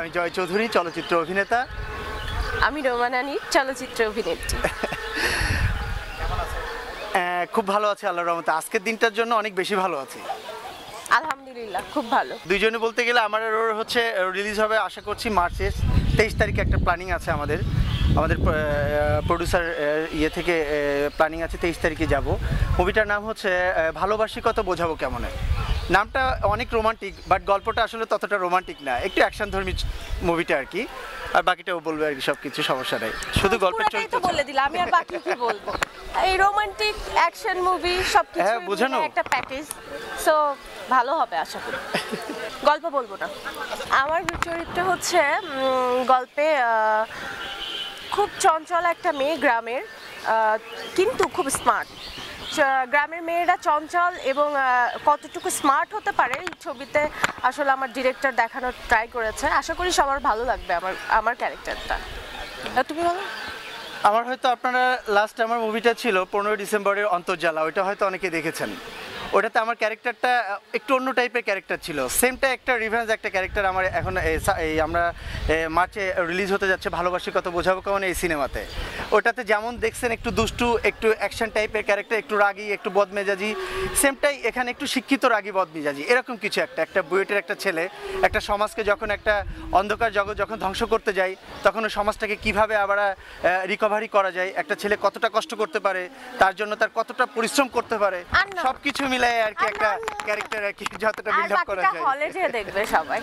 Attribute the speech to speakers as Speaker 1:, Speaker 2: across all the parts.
Speaker 1: আমি জয় চৌধুরী, চলচ্চিত্র অভিনেতা।
Speaker 2: আমি রোমানানি, চলচ্চিত্র অভিনেত্রী।
Speaker 1: খুব ভালো আছি আল্লাহর রহমতে। আজকের দিনটার জন্য অনেক বেশি ভালো আছি।
Speaker 2: আলহামদুলিল্লাহ, খুব ভালো।
Speaker 1: দুইজনে বলতে গেলে আমার হচ্ছে রিলিজ হবে আশা করছি মার্চের 23 তারিখে একটা প্ল্যানিং আছে আমাদের প্রডিউসার ইয়ে থেকে প্ল্যানিং আছে 23 তারিখে যাব। মুভিটার নাম হচ্ছে ভালোবাসি কত বোঝাবো কেমনে। নামটা অনেক রোমান্টিক, বাট গল্পটা আসলে ততটা রোমান্টিক না, একটু অ্যাকশন ধর্মী মুভিটা আর কি। আর বাকিটাও বলবো আর কি, সব কিছু সমস্যা নেই, শুধু গল্পের চরিত্র
Speaker 2: বলে দিলাম, আমি আর বাকি কি বলবো। এই রোমান্টিক অ্যাকশন মুভি সবকিছু
Speaker 1: বোঝানো
Speaker 2: একটা প্যাকেজ, সো ভালো হবে আশা করি। গল্প বলবো না। আমার চরিত্র হচ্ছে গল্পে খুব চঞ্চল একটা মেয়ে, গ্রামের, কিন্তু খুব স্মার্ট। গ্রামের মেয়েরা চঞ্চল এবং কতটুকু স্মার্ট হতে পারে এই ছবিতে আসলে আমার ডিরেক্টর দেখানোর ট্রাই করেছে। আশা করি সবার ভালো লাগবে আমার ক্যারেক্টারটা। তুমি বলো।
Speaker 1: আমার হয়তো আপনারা লাস্ট আমার মুভিটা ছিল 15 ডিসেম্বরের অন্তর্জালা, ওইটা হয়তো অনেকে দেখেছেন। ওটাতে আমার ক্যারেক্টারটা একটু অন্য টাইপের ক্যারেক্টার ছিল, সেমটা একটা রিভেঞ্জ একটা ক্যারেক্টার আমার এখন এই আমরা মার্চে রিলিজ হতে যাচ্ছে ভালোবাসি কত বোঝাবো কেমন এই সিনেমাতে। ওটাতে যেমন দেখছেন একটু দুষ্টু, একটু অ্যাকশন টাইপের ক্যারেক্টার, একটু রাগী, একটু বদমেজাজি, সেমটাই এখানে একটু শিক্ষিত রাগী বদমেজাজি, এরকম কিছু একটা বুয়েটের একটা ছেলে একটা সমাজকে যখন একটা অন্ধকার জগৎ যখন ধ্বংস করতে যায়, তখন ওই সমাজটাকে কীভাবে আবার রিকভারি করা যায়, একটা ছেলে কতটা কষ্ট করতে পারে, তার জন্য তার কতটা পরিশ্রম করতে পারে, সব কিছু মিলাই আর কি একটা ক্যারেক্টার আর কি, যতটা বিল্ড আপ করা যায়।
Speaker 2: হলে যেয়ে দেখবে সবাই।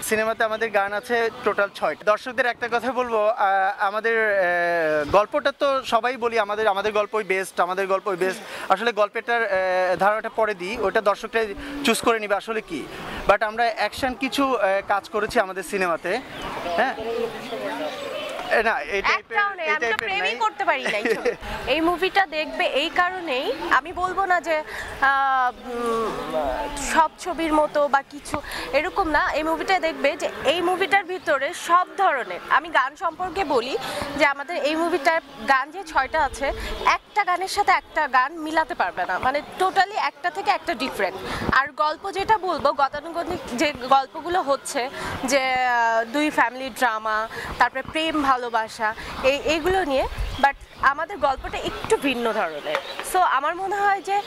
Speaker 1: সিনেমাতে আমাদের গান আছে টোটাল 6টা। দর্শকদের একটা কথা বলবো, আমাদের গল্পটা তো সবাই বলি আমাদের গল্পই বেস্ট, আমাদের গল্পই বেস্ট। আসলে গল্পটার ধারণাটা পরে দিই, ওটা দর্শকরা চুজ করে নিবে আসলে কি। বাট আমরা অ্যাকশন কিছু কাজ করেছি আমাদের সিনেমাতে। হ্যাঁ না,
Speaker 2: করতে পারি না। এই মুভিটা দেখবে এই কারণেই, আমি বলবো না যে সব ছবির মতো বা কিছু এরকম না। এই মুভিটা দেখবে যে এই মুভিটার ভিতরে সব ধরনের, আমি গান সম্পর্কে বলি যে আমাদের এই মুভিটার গান যে 6টা আছে, একটা গানের সাথে একটা গান মিলাতে পারবে না, মানে টোটালি একটা থেকে একটা ডিফারেন্ট। আর গল্প যেটা বলবো, গতানুগতিক যে গল্পগুলো হচ্ছে যে দুই ফ্যামিলি ড্রামা, তারপরে প্রেম ভালোবাসা, এইগুলো নিয়ে, বাট আমাদের গল্পটা একটু ভিন্ন ধরনের। সো আমার মনে হয় যে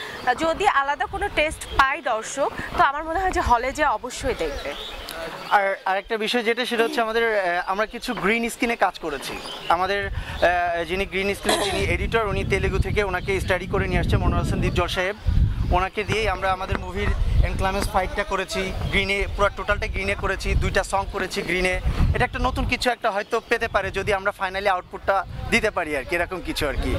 Speaker 2: যদি আলাদা কোনো টেস্ট পায় দর্শক, তো আমার মনে হয় যে হলে যে অবশ্যই দেখবে।
Speaker 1: আর আরেকটা বিষয় যেটা, সেটা হচ্ছে আমরা কিছু গ্রিন স্ক্রিনে কাজ করেছি। আমাদের যিনি গ্রিন স্ক্রিন যিনি এডিটর, উনি তেলেগু থেকে, ওনাকে স্টাডি করে নিয়ে আসছে মনোহর হোসেন দীপজল সাহেব। ওনাকে দিয়েই আমরা আমাদের মুভির এনক্লামেন্স ফাইটটা করেছি গ্রিনে, পুরো টোটালটা গ্রিনে করেছি, 2টা সং করেছি গ্রিনে। এটা একটা নতুন কিছু একটা হয়তো পেতে পারে যদি আমরা ফাইনালি আউটপুটটা দিতে পারি আর কি, এরকম কিছু আর কি।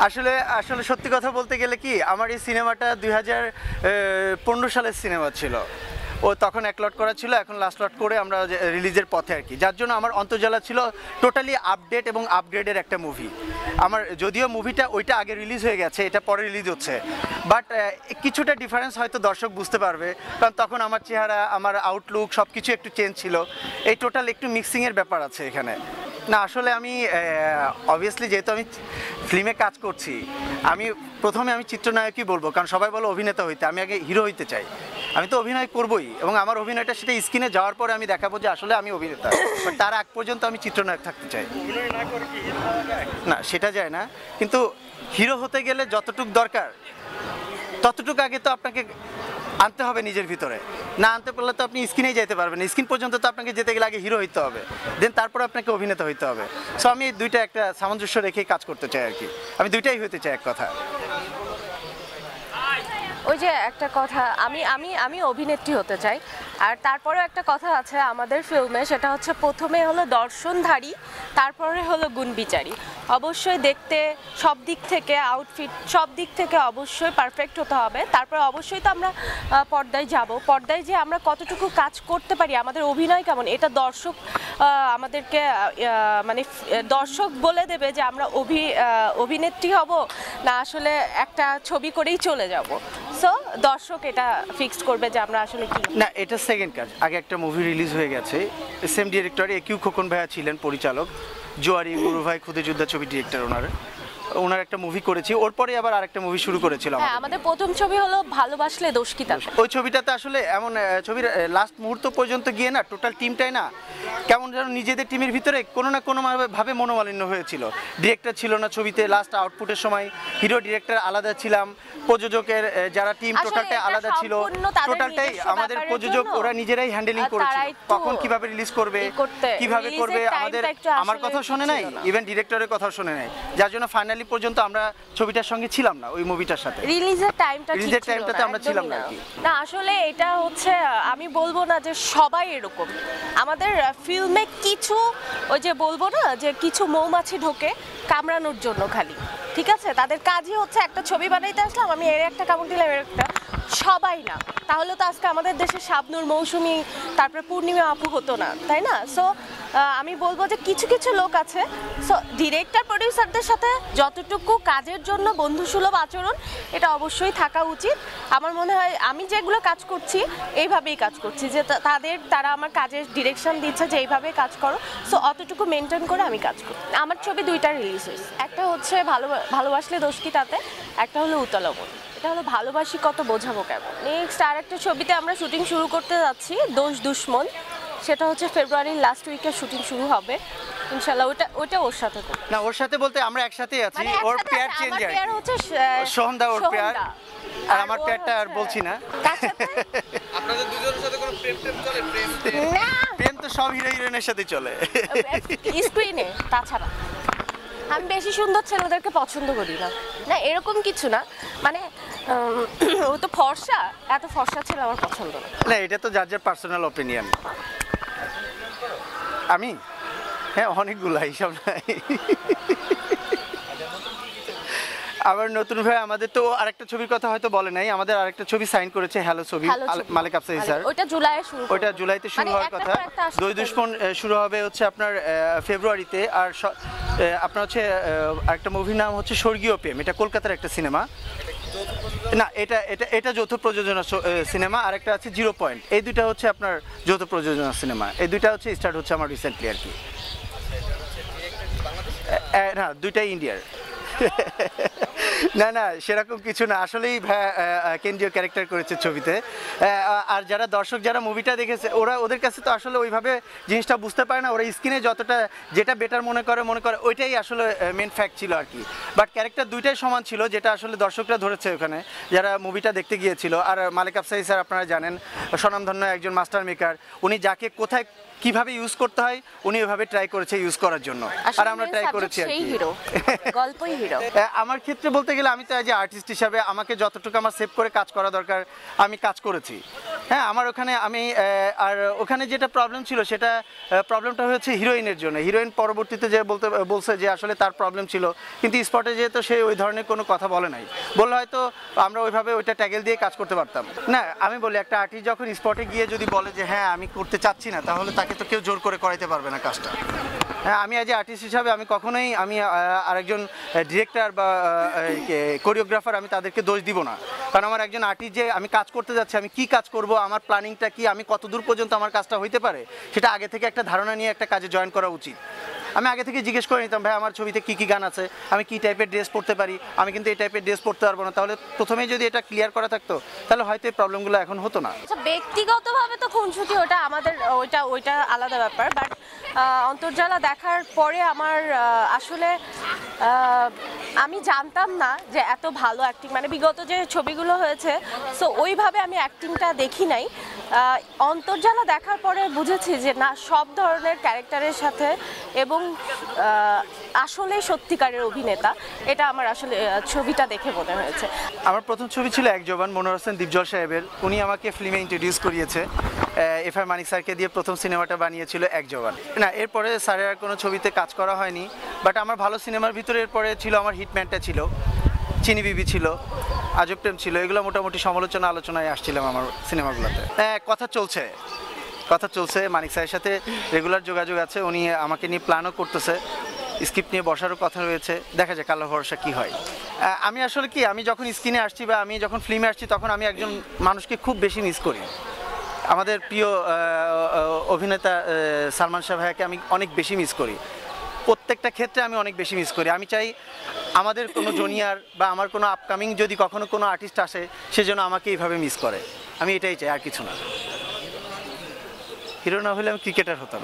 Speaker 1: আসলে সত্যি কথা বলতে গেলে কি, আমার এই সিনেমাটা 2015 সালের সিনেমা ছিল। ও তখন 1 লট করা ছিল, এখন লাস্ট লট করে আমরা রিলিজের পথে আর কি। যার জন্য আমার অন্তর্জালা ছিল টোটালি আপডেট এবং আপগ্রেডের একটা মুভি। আমার যদিও মুভিটা ওইটা আগে রিলিজ হয়ে গেছে, এটা পরে রিলিজ হচ্ছে, বাট কিছুটা ডিফারেন্স হয়তো দর্শক বুঝতে পারবে, কারণ তখন আমার চেহারা, আমার আউটলুক সব কিছু একটু চেঞ্জ ছিল। এই টোটাল একটু মিক্সিংয়ের ব্যাপার আছে এখানে। না আসলে আমি অবভিয়াসলি যেহেতু আমি ফিল্মে কাজ করছি, প্রথমে আমি চিত্রনায়কই বলবো, কারণ সবাই বলে অভিনেতা হইতে, আমি আগে হিরো হইতে চাই। আমি তো অভিনয় করবই, এবং আমার অভিনয়টা সেটা স্ক্রিনে যাওয়ার পরে আমি দেখাবো যে আসলে আমি অভিনেতা, বাট তার আগ পর্যন্ত আমি চিত্রনায়ক থাকতে চাই। না সেটা যায় না, কিন্তু হিরো হতে গেলে যতটুকু দরকার ততটুকু আগে তো আপনাকে আনতে হবে নিজের ভিতরে। না আনতে পারলে তো আপনি স্ক্রিনেই যেতে পারবেন, স্ক্রিন পর্যন্ত তো আপনাকে যেতে গেলে আগে হিরো হইতে হবে, দেন তারপর আপনাকে অভিনেতা হইতে হবে। সো আমি দুইটা একটা সামঞ্জস্য রেখেই কাজ করতে চাই আর কি, আমি দুইটাই হইতে চাই এক কথা।
Speaker 2: ওই যে একটা কথা, আমি অভিনেত্রী হতে চাই। আর তারপরেও একটা কথা আছে আমাদের ফিল্মে, সেটা হচ্ছে প্রথমে হলো দর্শনধারী, তারপরে হলো গুণবিচারী। অবশ্যই দেখতে সব দিক থেকে, আউটফিট সব দিক থেকে অবশ্যই পারফেক্ট হতে হবে। তারপরে অবশ্যই তো আমরা পর্দায় যাব, পর্দায় যে আমরা কতটুকু কাজ করতে পারি, আমাদের অভিনয় কেমন, এটা দর্শক আমাদেরকে মানে দর্শক বলে দেবে যে আমরা অভিনেত্রী হব না আসলে একটা ছবি করেই চলে যাব। সো দর্শক এটা ফিক্সড করবে যে আমরা আসলে কি
Speaker 1: না। এটা সেকেন্ড কাজ, আগে একটা মুভি রিলিজ হয়ে গেছে, সেম ডিরেক্টর একিউ খোকন ভাইয়া ছিলেন পরিচালক, জোয়ারি গুরু ভাই খুদে যোদ্ধা ছবি ডিরেক্টর ওনার। ওনার একটা মুভি করেছি, ওর পরে আবার আরেকটা মুভি শুরু করেছিলাম।
Speaker 2: হ্যাঁ, আমাদের প্রথম ছবি হলো ভালোবাসলে দোষ কি তাতে।
Speaker 1: ওই ছবিটাতে আসলে এমন ছবির লাস্ট মুহূর্ত পর্যন্ত গিয়ে না টোটাল টিমটাই না কেমন যেন নিজেদের টিমের ভিতরে কোনো না কোনো ভাবে মনোমালিন্য হয়েছিল। ডিরেক্টর ছিল না ছবিতে, লাস্ট আউটপুটের সময় হিরো ডিরেক্টর আলাদা ছিলাম, প্রযোজকের যারা টিম টোটালটাই আলাদা ছিল, টোটালটাই আমাদের প্রযোজক ওরা নিজেরাই হ্যান্ডেলিং করেছিল, কখন কিভাবে রিলিজ করবে কিভাবে করবে আমার কথাও শোনে নাই, ইভেন ডিরেক্টরের কথাও শোনে নাই, যার জন্য ফাইনালি পর্যন্ত আমরা ছবিটার সঙ্গে ছিলাম না ওই মুভিটার সাথে।
Speaker 2: রিলিজের টাইমটাতে
Speaker 1: আমরা ছিলাম না।
Speaker 2: না আসলে এটা হচ্ছে, আমি বলবো না যে সবাই এরকম, আমাদের ফিল্মে কিছু ওই যে বলবো না যে কিছু মৌমাছি ঢোকে কামড়ানোর জন্য খালি, ঠিক আছে, তাদের কাজই হচ্ছে একটা ছবি বানাইতে আসলাম আমি এর একটা কামড় দিলাম এর একটা, সবাই না, তাহলে তো আজকে আমাদের দেশে শাবনূর, মৌসুমী, তারপরে পূর্ণিমা আপু হতো না, তাই না? সো আমি বলবো যে কিছু কিছু লোক আছে, সো ডিরেক্টর প্রডিউসারদের সাথে যতটুকু কাজের জন্য বন্ধুসুলভ আচরণ এটা অবশ্যই থাকা উচিত। আমার মনে হয় আমি যেগুলো কাজ করছি এইভাবেই কাজ করছি, যে তারা আমার কাজের ডিরেকশন দিচ্ছে যে এইভাবে কাজ করো, সো অতটুকু মেনটেন করে আমি কাজ করি। আমার ছবি দুইটা রিলিজ হয়েছে, একটা হচ্ছে ভালোবাসলে দোষ কি তাতে, একটা হলো উতলবন, এটা হলো ভালোবাসি কত বোঝাবো কেমন। নেক্সট আর একটা ছবিতে আমরা শুটিং শুরু করতে যাচ্ছি, দোষ দুশ্মন, সেটা হচ্ছে ফেব্রুয়ারির লাস্ট উইকে শুটিং শুরু হবে ইনশাআল্লাহ। ওটা ওর সাথে
Speaker 1: না, ওর সাথে বলতে আমরা একসাথেই আছি, ওর পেয়ার চেঞ্জ আর কি,
Speaker 2: হচ্ছে
Speaker 1: সোহমদা ওর পেয়ার, আর আমার পেয়ারটা আর বলছি না।
Speaker 3: আপনাদের দুজনের সাথে কোনো প্রেম চলে?
Speaker 1: প্রেম তো সব হিরো হিরোইনের সাথে চলে
Speaker 2: স্ক্রিনে, তাছাড়া আমি বেশি সুন্দর ছেলেদেরকে পছন্দ করি না, না এরকম কিছু না, মানে ও তো ফর্সা, এত ফর্সা ছেলে আমার পছন্দ না।
Speaker 1: না, এটা তো যার যার পার্সোনাল অপিনিয়ন। আমি হ্যাঁ অনেকগুলো হিসাব নাই। আবার নতুন ভাই আমাদের তো আরেকটা ছবির কথা হয়তো বলে নাই, আমাদের আরেকটা ছবি সাইন করেছে, হ্যালো ছবি, মালিক আফসারি স্যার।
Speaker 2: ওটা জুলাইয়ে শুরু,
Speaker 1: ওটা জুলাইতে শুরু হওয়ার কথা, দই দুশ্মন শুরু হবে হচ্ছে আপনার ফেব্রুয়ারিতে, আর আপনার হচ্ছে আরেকটা মুভির নাম হচ্ছে স্বর্গীয় প্রেম, এটা কলকাতার একটা সিনেমা। না, এটা যৌথ প্রযোজনা সিনেমা, আর একটা আছে 0 পয়েন্ট, এই দুইটা হচ্ছে আপনার যৌথ প্রযোজনা সিনেমা, এই দুইটা হচ্ছে স্টার্ট হচ্ছে আমার রিসেন্টলি আর কি। না, দুইটাই ইন্ডিয়ার। না না, সেরকম কিছু না, আসলেই কেন্দ্রীয় ক্যারেক্টার করেছে ছবিতে। আর যারা দর্শক যারা মুভিটা দেখেছে ওদের কাছে তো আসলে ওইভাবে জিনিসটা বুঝতে পারে না, ওরা স্ক্রিনে যতটা যেটা বেটার মনে করে ওইটাই আসলে মেন ফ্যাক্ট ছিল আর কি। বাট ক্যারেক্টার দুইটাই সমান ছিল, যেটা আসলে দর্শকরা ধরেছে ওখানে যারা মুভিটা দেখতে গিয়েছিল। আর মালিক আফসারি স্যার আপনারা জানেন, স্বনামধন্য একজন মাস্টার মেকার, উনি যাকে কোথায় কিভাবে ইউজ করতে হয় উনি ওইভাবে ট্রাই করেছে ইউজ করার জন্য, আর আমরা ট্রাই করেছি আর কি।
Speaker 2: গল্পই হিরো।
Speaker 1: আমার ক্ষেত্রে বলতে গেলে আমি তো অ্যাজ এ আর্টিস্ট হিসাবে আমাকে যতটুকু আমার সেভ করে কাজ করা দরকার আমি কাজ করেছি। হ্যাঁ, আমার ওখানে আর ওখানে যেটা প্রবলেম ছিল সেটা প্রবলেমটা হয়েছে হিরোইনের জন্য। হিরোইন পরবর্তীতে যে বলছে যে আসলে তার প্রবলেম ছিল, কিন্তু স্পটে যেহেতু সে ওই ধরনের কোনো কথা বলে নাই, বললে হয়তো আমরা ওইভাবে ওইটা ট্যাগেল দিয়ে কাজ করতে পারতাম না। আমি বলি একটা আর্টিস্ট যখন স্পটে গিয়ে যদি বলে যে হ্যাঁ আমি করতে চাচ্ছি না, তাহলে তাকে তো কেউ জোর করে করাইতে পারবে না কাজটা। হ্যাঁ, আমি অ্যাজ এ আর্টিস্ট হিসাবে আমি কখনোই আরেকজন ডিরেক্টর বা কোরিওগ্রাফার আমি তাদেরকে দোষ দিব না, কারণ আমার একজন আর্টিস্ট যে আমি কাজ করতে যাচ্ছি, আমি কি কাজ করব, আমার প্ল্যানিংটা কি, আমি কত দূর পর্যন্ত আমার কাজটা হইতে পারে, সেটা আগে থেকে একটা ধারণা নিয়ে একটা কাজে জয়েন করা উচিত। আমি আগে থেকে জিজ্ঞেস করে নিতাম ভাই আমার ছবিতে কি কি গান আছে, আমি কি টাইপের ড্রেস পরতে পারি, আমি কিন্তু এই টাইপের ড্রেস পরতে পারবো না, তাহলে প্রথমেই যদি এটা ক্লিয়ার করা থাকতো তাহলে হয়তো এই প্রবলেমগুলো এখন হতো না।
Speaker 2: আচ্ছা, ব্যক্তিগতভাবে তো খুনসুটি ওটা আমাদের ওইটা আলাদা ব্যাপার, বাট অন্তর্জালা দেখার পরে আমার আসলে আমি জানতাম না যে এত ভালো অ্যাক্টিং, মানে বিগত যে ছবিগুলো হয়েছে সো ওইভাবে আমি অ্যাক্টিংটা দেখি নাই। অন্তর্জালা দেখার পরে বুঝেছি যে না, সব ধরনের ক্যারেক্টারের সাথে এবং আসলে সত্যিকারের অভিনেতা, এটা আমার আসলে ছবিটা দেখে মনে হয়েছে।
Speaker 1: আমার প্রথম ছবি ছিল এক জবান, মনোয়ার হোসেন দীপজল সাহেবের, উনি আমাকে ফিল্মে ইন্ট্রোডিউস করিয়েছে। এফআই মানিক স্যারকে দিয়ে প্রথম সিনেমাটা বানিয়েছিল এক জবান। না, এরপরে স্যারের আর কোনো ছবিতে কাজ করা হয়নি, বাট আমার ভালো সিনেমার ভিতরে এরপরে ছিল আমার হিটম্যানটা ছিল, চিনি বিবি ছিল, আজব প্রেম ছিল, এগুলো মোটামুটি আলোচনায় আসছিলাম আমার সিনেমাগুলোতে। কথা চলছে, মানিক স্যারের সাথে রেগুলার যোগাযোগ আছে, উনি আমাকে নিয়ে প্ল্যানও করতেছে, স্ক্রিপ্ট নিয়ে বসারও কথা রয়েছে, দেখা যাক আল্লাহ ভরসা কী হয়। আমি আসলে আমি যখন স্ক্রিনে আসছি বা আমি যখন ফিল্মে আসছি তখন আমি একজন মানুষকে খুব বেশি মিস করি। আমাদের প্রিয় অভিনেতা সালমান শাহ ভাইয়াকে আমি অনেক বেশি মিস করি। প্রত্যেকটা ক্ষেত্রে আমি অনেক বেশি মিস করি। আমি চাই আমাদের কোনো জুনিয়র বা আমার কোনো আপকামিং যদি কখনো কোনো আর্টিস্ট আসে সে যেন আমাকে এইভাবে মিস করে, আমি এটাই চাই, আর কিছু না। হিরো না হলে আমি ক্রিকেটার হতাম।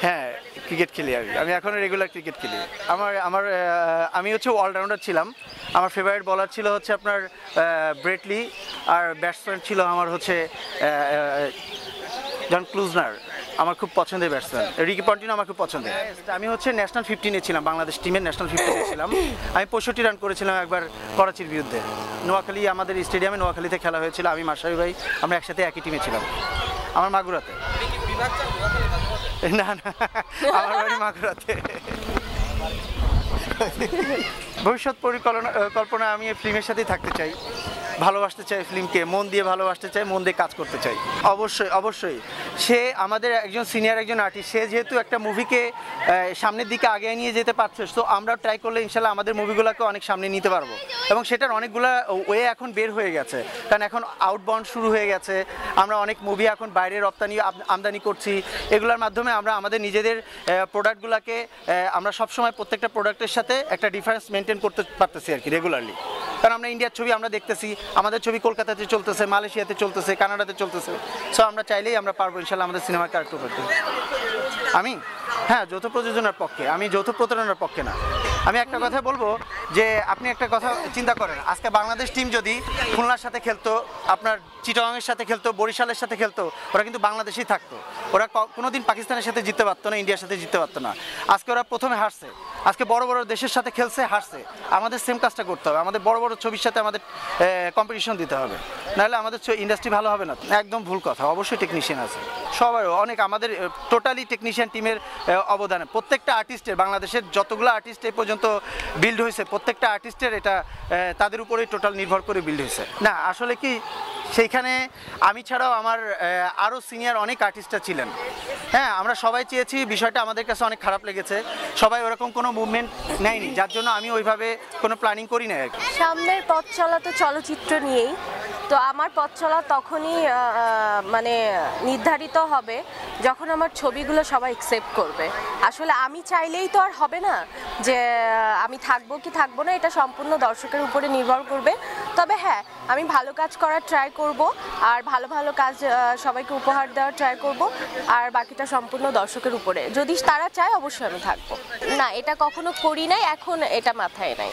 Speaker 1: হ্যাঁ, ক্রিকেট খেলি আমি এখনও রেগুলার ক্রিকেট খেলি। আমি হচ্ছে অলরাউন্ডার ছিলাম। আমার ফেভারিট বলার ছিল হচ্ছে আপনার ব্রেটলি, আর ব্যাটসম্যান ছিল আমার হচ্ছে জন ক্লুজনার, আমার খুব পছন্দের ব্যাটসম্যান। রিকি পন্টিনো আমার খুব পছন্দের। আমি হচ্ছে ন্যাশনাল 15-এ ছিলাম, বাংলাদেশ টিমের ন্যাশনাল 15-এ ছিলাম। আমি 65 রান করেছিলাম একবার করাচির বিরুদ্ধে। নোয়াখালী, আমাদের স্টেডিয়ামে নোয়াখালীতে খেলা হয়েছিল। আমি মাশরাফি ভাই আমরা একসাথে একই টিমে ছিলাম। আমার মাগুরাতে। না না, আমার বাড়ি মাগুরাতে। ভবিষ্যৎ কল্পনা আমি এই ফিল্মের সাথেই থাকতে চাই, ভালোবাসতে চাই ফিল্মকে, মন দিয়ে ভালোবাসতে চাই, মন দিয়ে কাজ করতে চাই। অবশ্যই অবশ্যই, সে আমাদের একজন সিনিয়র একজন আর্টিস্ট, সে যেহেতু একটা মুভিকে সামনের দিকে আগে নিয়ে যেতে পারছে, তো আমরাও ট্রাই করলে ইনশাল্লাহ আমাদের মুভিগুলোকে অনেক সামনে নিতে পারবো। এবং সেটার অনেকগুলো ওয়ে এখন বের হয়ে গেছে, কারণ এখন আউটবাউন্ড শুরু হয়ে গেছে। আমরা অনেক মুভি এখন বাইরে রপ্তানি আমদানি করছি। এগুলোর মাধ্যমে আমরা আমাদের নিজেদের প্রোডাক্টগুলোকে আমরা সবসময় প্রত্যেকটা প্রোডাক্টের সাথে একটা ডিফারেন্স মেনটেন করতে পারতেছি আর কি রেগুলারলি। কারণ আমরা ইন্ডিয়ার ছবি আমরা দেখতেছি, আমাদের ছবি কলকাতাতে চলতেছে, মালয়েশিয়াতে চলতেছে, কানাডাতে চলতেছে। সো আমরা চাইলেই আমরা পারবো ইনশাল্লাহ আমাদের সিনেমার ক্যারেক্টার করতে। আমি হ্যাঁ, যৌথ প্রযোজনার পক্ষে, আমি যৌথ প্রতারণার পক্ষে না। আমি একটা কথা বলবো যে আপনি একটা কথা চিন্তা করেন, আজকে বাংলাদেশ টিম যদি খুলনার সাথে খেলতো, আপনার চিটাগাংয়ের সাথে খেলতো, বরিশালের সাথে খেলতো, ওরা কিন্তু বাংলাদেশেই থাকতো। ওরা কোনোদিন পাকিস্তানের সাথে জিততে পারতো না, ইন্ডিয়ার সাথে জিততে পারতো না। আজকে ওরা প্রথমে হারছে, আজকে বড় বড় দেশের সাথে খেলছে, হারছে। আমাদের সেম কাজটা করতে হবে, আমাদের বড় বড় ছবির সাথে আমাদের কম্পিটিশন দিতে হবে, নাহলে আমাদের ইন্ডাস্ট্রি ভালো হবে না। একদম ভুল কথা, অবশ্যই টেকনিশিয়ান আছে, সবার অনেক, আমাদের টোটালি টেকনিশিয়ান টিমের অবদানে প্রত্যেকটা আর্টিস্টের, বাংলাদেশের যতগুলো আর্টিস্ট এই পর্যন্ত বিল্ড হয়েছে প্রত্যেকটা আর্টিস্টের এটা তাদের উপরেই টোটাল নির্ভর করে বিল্ড হয়েছে। না আসলে কি, সেইখানে আমি ছাড়াও আমার আরও সিনিয়র অনেক আর্টিস্টরা ছিলেন। হ্যাঁ, আমরা সবাই চেয়েছি, বিষয়টা আমাদের কাছে অনেক খারাপ লেগেছে, সবাই ওরকম কোনো মুভমেন্ট নেয়নি, যার জন্য আমি ওইভাবে কোনো প্ল্যানিং করি না আর কি।
Speaker 2: সামনের পথ চলা তো চলচ্চিত্র নিয়েই, তো আমার পথ চলা তখনই মানে নির্ধারিত হবে যখন আমার ছবিগুলো সবাই অ্যাকসেপ্ট করবে। আসলে আমি চাইলেই তো আর হবে না যে আমি থাকবো কি থাকবো না, এটা সম্পূর্ণ দর্শকের উপরে নির্ভর করবে। তবে হ্যাঁ, আমি ভালো কাজ করার ট্রাই করব, আর ভালো ভালো কাজ সবাইকে উপহার দেওয়ার ট্রাই করব, আর বাকিটা সম্পূর্ণ দর্শকের উপরে। যদি তারা চায় অবশ্যই আমি থাকবো। না, এটা কখনো করি নাই, এখন এটা মাথায় নাই,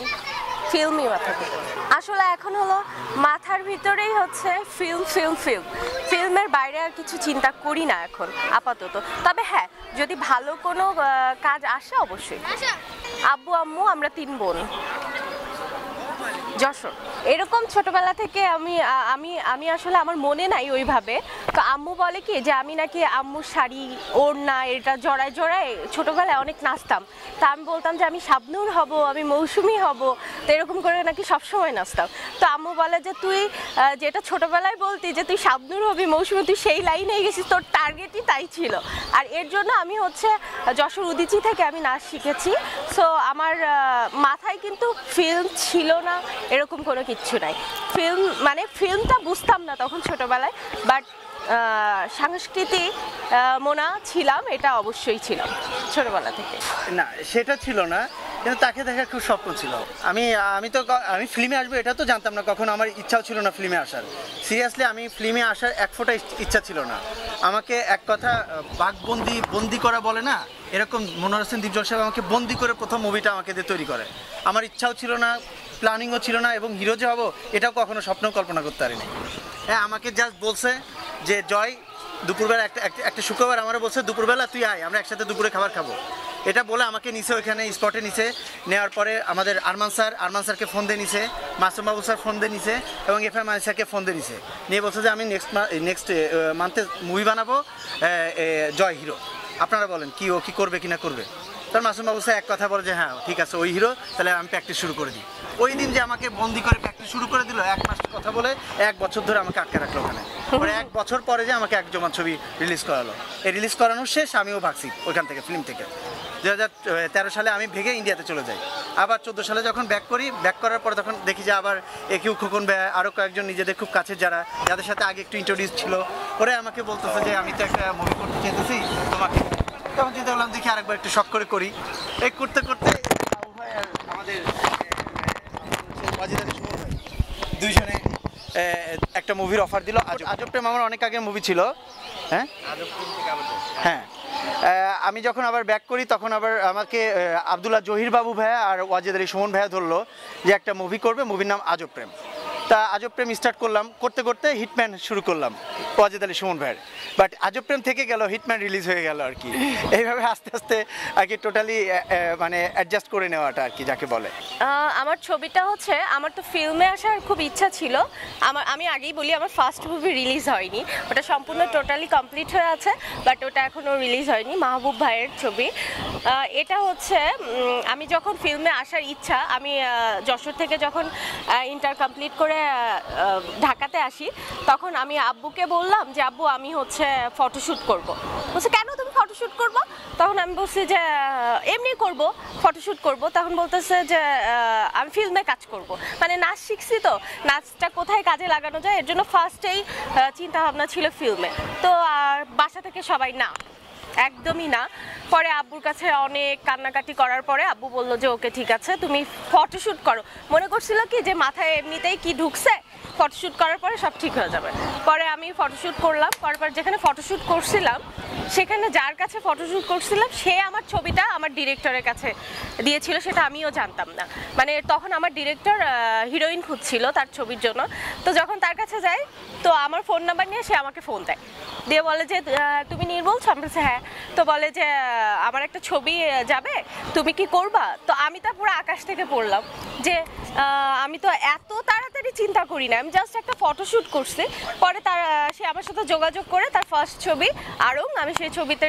Speaker 2: ফিল্মই মাথার ভিতরে। আসলে এখন হলো মাথার ভিতরেই হচ্ছে ফিল্মের বাইরে আর কিছু চিন্তা করি না এখন আপাতত। তবে হ্যাঁ, যদি ভালো কোনো কাজ আসে অবশ্যই। আব্বু আম্মু আমরা 3 বোন, যশোর। এরকম ছোটবেলা থেকে আমি আসলে আমার মনে নাই ওইভাবে। তো আম্মু বলে কি যে আমি নাকি আম্মুর শাড়ি, ওড়না এটা জড়ায় জড়ায় ছোটবেলায় অনেক নাচতাম। তা আমি বলতাম যে আমি শাবনূর হব, আমি মৌসুমী হব, তো এরকম করে নাকি সবসময় নাচতাম। তো আম্মু বলে যে তুই যেটা ছোটবেলায় বলতি যে তুই শাবনূর হবি, মৌসুমী, তুই সেই লাইনেই গেছিস, তোর টার্গেটই তাই ছিল। আর এর জন্য আমি হচ্ছে যশোর উদিচি থেকে আমি নাচ শিখেছি। সো আমার মাথায় কিন্তু ফিল্ম ছিল না এরকম কোনো কিচ্ছু নাই। ফিল্মটা বুঝতাম না তখন ছোটবেলায়, বাট সাংস্কৃতিক মোনা ছিলাম, এটা অবশ্যই ছিলাম ছোটবেলা থেকে।
Speaker 1: না সেটা ছিল না, কিন্তু তাকে দেখার খুব স্বপ্ন ছিল। আমি ফিল্মে আসবো এটা তো জানতাম না কখনো, আমার ইচ্ছাও ছিল না ফিল্মে আসার। সিরিয়াসলি আমি ফিল্মে আসার এক ফোঁটা ইচ্ছা ছিল না। আমাকে এক কথা বন্দি করা বলে না, এরকম মনোয়ার হোসেন দীপজল সাহেব আমাকে বন্দি করে প্রথম মুভিটা আমাকে দিয়ে তৈরি করে। আমার ইচ্ছাও ছিল না, প্ল্যানিংও ছিল না, এবং হিরো যে হবো এটাও কখনো স্বপ্ন কল্পনা করতে পারিনি। হ্যাঁ, আমাকে জাস্ট বলছে যে জয় দুপুরবেলা একটা শুক্রবার আমারও বলছে দুপুরবেলা তুই আয়, আমরা একসাথে দুপুরে খাবার খাবো। এটা বলে আমাকে নিচে ওইখানে স্পটে নিচে নেওয়ার পরে আমাদের আরমান স্যারকে ফোন দিয়ে নিছে, মাসুম বাবু স্যার ফোন দিয়ে নিছে, এবং এফএম আলী স্যারকে ফোন দিয়ে নিছে, নিয়ে বলছে যে আমি নেক্সট মান্থে মুভি বানাবো জয় হিরো, আপনারা বলেন কি ও কি করবে কি না করবে। তার মাসুম বাবু স্যার এক কথা বলে যে হ্যাঁ ঠিক আছে ওই হিরো, তাহলে আমি প্র্যাকটিস শুরু করে দিই। ওই দিন যে আমাকে বন্দি করে প্র্যাকটিস শুরু করে দিল, 1 মাস কথা বলে 1 বছর ধরে আমাকে আটকে রাখলো ওখানে। পরে 1 বছর পরে যে আমাকে এক জমান ছবি রিলিজ করালো, এই রিলিজ করানোর শেষ আমিও ভাগছি ওইখান থেকে, ফিল্ম থেকে। 2013 সালে আমি ভেগে ইন্ডিয়াতে চলে যাই। আবার 14 সালে যখন ব্যাক করার পরে তখন দেখি যে আবার একিউ খোকন ভাই আরও কয়েকজন নিজেদের খুব কাছের যাদের সাথে আগে একটু ইন্ট্রোডিউস ছিল, ওরা আমাকে বলতেছে যে আমি তো একটা মুভি করতে চাইতেছি, তোমাকে তখন চিন্তা করলাম দেখি আরেকবার একটু শখ করে করি। এই করতে করতে বাবু ভাই আর আমাদের ওয়াজিদ আলী সুমন ভাই দুইজনে একটা মুভির অফার দিল। আজব প্রেম আমার অনেক আগের মুভি ছিল। হ্যাঁ হ্যাঁ আমি যখন আবার ব্যাক করি তখন আবার আমাকে আব্দুল্লাহ জহির বাবু ভাইয়া আর ওয়াজিদ আলী সুমন ভাইয়া ধরলো যে একটা মুভি করবে, মুভির নাম আজব প্রেম। তা আজব প্রেম স্টার্ট করলাম, করতে করতে হিটম্যান শুরু করলাম ওয়াজিদ আলী সুমন ভাইয়ের। বাট আজব প্রেম থেকে গেল, হিটম্যান রিলিজ হয়ে গেল আর কি। এইভাবে আস্তে আস্তে আর কি টোটালি মানে অ্যাডজাস্ট করে নেওয়াটা আর কি যাকে বলে।
Speaker 2: আমার ছবিটা হচ্ছে, আমার তো ফিল্মে আসার খুব ইচ্ছা ছিল। আমি আগেই বলি আমার ফার্স্ট মুভি রিলিজ হয়নি, ওটা সম্পূর্ণ টোটালি কমপ্লিট হয়ে আছে, বাট ওটা এখনও রিলিজ হয়নি, মাহবুব ভাইয়ের ছবি। এটা হচ্ছে আমি যখন ফিল্মে আসার ইচ্ছা, আমি যশোর থেকে যখন ইন্টার কমপ্লিট করে ঢাকাতে আসি, তখন আমি আব্বুকে বললাম যে আব্বু আমি হচ্ছে ফটোশ্যুট করব। বলছে কেন তুমি ফটোশ্যুট করবো? তখন আমি বলছি যে এমনি করব, ফটোশ্যুট করব। তখন বলতেছে যে আমি ফিল্মে কাজ করব, মানে নাচ শিখছি তো, নাচটা কোথায় কাজে লাগানো যায় এর জন্য ফার্স্টেই চিন্তা ভাবনা ছিল ফিল্মে। তো বাসা থেকে সবাই না, একদমই না। পরে আব্বুর কাছে অনেক কান্নাকাটি করার পরে আব্বু বলল যে ওকে ঠিক আছে তুমি ফটোশ্যুট করো। মনে করছিল কি যে মাথায় এমনিতেই কি ঢুকছে, ফটোশ্যুট করার পরে সব ঠিক হয়ে যাবে। পরে আমি ফটোশ্যুট করলাম, করার পর যেখানে ফটোশ্যুট করছিলাম সেখানে যার কাছে ফটোশ্যুট করছিলাম সে আমার ছবিটা আমার ডিরেক্টরের কাছে দিয়েছিল, সেটা আমিও জানতাম না। মানে তখন আমার ডিরেক্টর হিরোইন খুঁজছিল তার ছবির জন্য। তো যখন তার কাছে যাই তো আমার ফোন নাম্বার নিয়ে সে আমাকে ফোন দেয়, দিয়ে বলে যে তুমি নির্মল? আমি বলছি হ্যাঁ। তো বলে যে আমার একটা ছবি যাবে, তুমি কি করবা? তো আমি তো পুরো আকাশ থেকে পড়লাম যে আমি তো এত তাড়াতাড়ি চিন্তা করি না, আমি জাস্ট একটা ফটোশ্যুট করছি। পরে সে আমার সাথে যোগাযোগ করে তার ফার্স্ট ছবি আড়ং, আমি সেই ছবিতে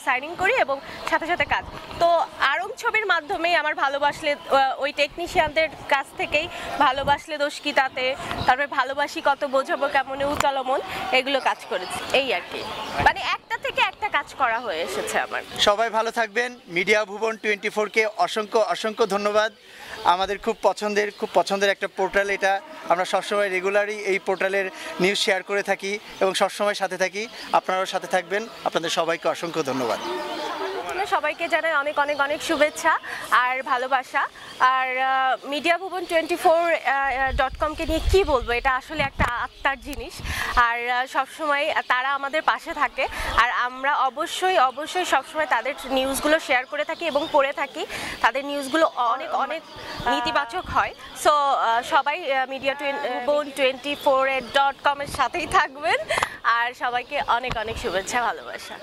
Speaker 2: সাইনিং করি এবং সাথে সাথে কাজ। তো আড়ং ছবির মাধ্যমেই আমার ভালোবাসলে, ওই টেকনিশিয়ানদের কাছ থেকেই ভালোবাসলে দোষ কি তাতে, তারপরে ভালোবাসি কত বোঝাবো কেমনে উচালো মন, এগুলো কাজ করেছি। এই আর কি, মানে একটা থেকে একটা কাজ করা হয়ে এসেছে আমার।
Speaker 1: সবাই ভালো থাকবেন। মিডিয়া ভুবন 24কে অসংখ্য অসংখ্য ধন্যবাদ। আমাদের খুব পছন্দের একটা পোর্টাল এটা। আমরা সবসময় রেগুলারই এই পোর্টালের নিউজ শেয়ার করে থাকি এবং সবসময় সাথে থাকি। আপনারাও সাথে থাকবেন। আপনাদের সবাইকে অসংখ্য ধন্যবাদ।
Speaker 2: সবাইকে জানাই অনেক অনেক অনেক শুভেচ্ছা আর ভালোবাসা। আর মিডিয়া ভুবন 24.com-কে নিয়ে কি বলবো, এটা আসলে একটা আত্মার জিনিস। আর সবসময় তারা আমাদের পাশে থাকে, আর আমরা অবশ্যই অবশ্যই সবসময় তাদের নিউজগুলো শেয়ার করে থাকি এবং পড়ে থাকি। তাদের নিউজগুলো অনেক অনেক নেতিবাচক হয়। সো সবাই মিডিয়া ভুবন 24.com-এর সাথেই থাকবেন। আর সবাইকে অনেক অনেক শুভেচ্ছা ভালোবাসা।